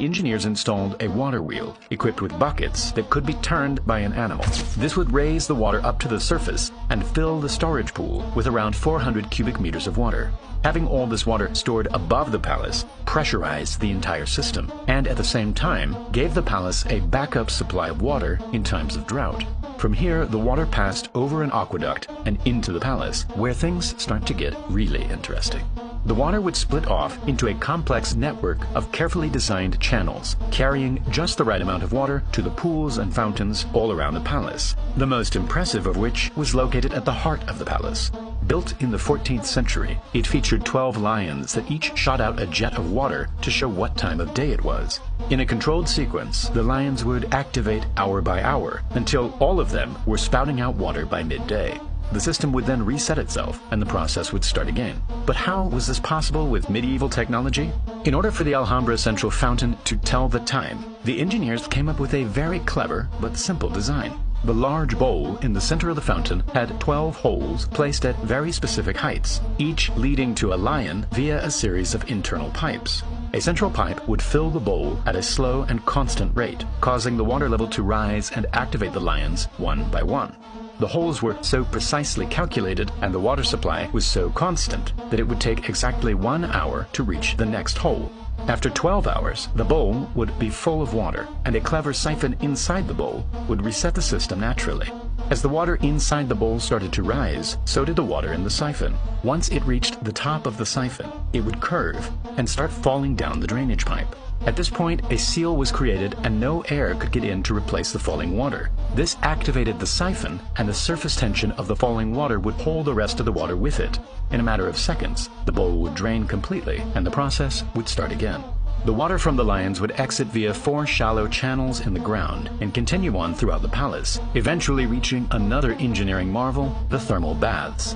engineers installed a water wheel equipped with buckets that could be turned by an animal. This would raise the water up to the surface and fill the storage pool with around 400 cubic meters of water. Having all this water stored above the palace pressurized the entire system, and at the same time gave the palace a backup supply of water in times of drought. From here, the water passed over an aqueduct and into the palace, where things start to get really interesting. The water would split off into a complex network of carefully designed channels, carrying just the right amount of water to the pools and fountains all around the palace, the most impressive of which was located at the heart of the palace. Built in the 14th century, it featured 12 lions that each shot out a jet of water to show what time of day it was. In a controlled sequence, the lions would activate hour by hour until all of them were spouting out water by midday. The system would then reset itself and the process would start again. But how was this possible with medieval technology? In order for the Alhambra central fountain to tell the time, the engineers came up with a very clever but simple design. The large bowl in the center of the fountain had 12 holes placed at very specific heights, each leading to a lion via a series of internal pipes. A central pipe would fill the bowl at a slow and constant rate, causing the water level to rise and activate the lions one by one. The holes were so precisely calculated and the water supply was so constant that it would take exactly 1 hour to reach the next hole. After 12 hours, the bowl would be full of water, and a clever siphon inside the bowl would reset the system naturally. As the water inside the bowl started to rise, so did the water in the siphon. Once it reached the top of the siphon, it would curve and start falling down the drainage pipe. At this point, a seal was created and no air could get in to replace the falling water. This activated the siphon, and the surface tension of the falling water would hold the rest of the water with it. In a matter of seconds, the bowl would drain completely and the process would start again. The water from the lions would exit via 4 shallow channels in the ground and continue on throughout the palace, eventually reaching another engineering marvel, the thermal baths.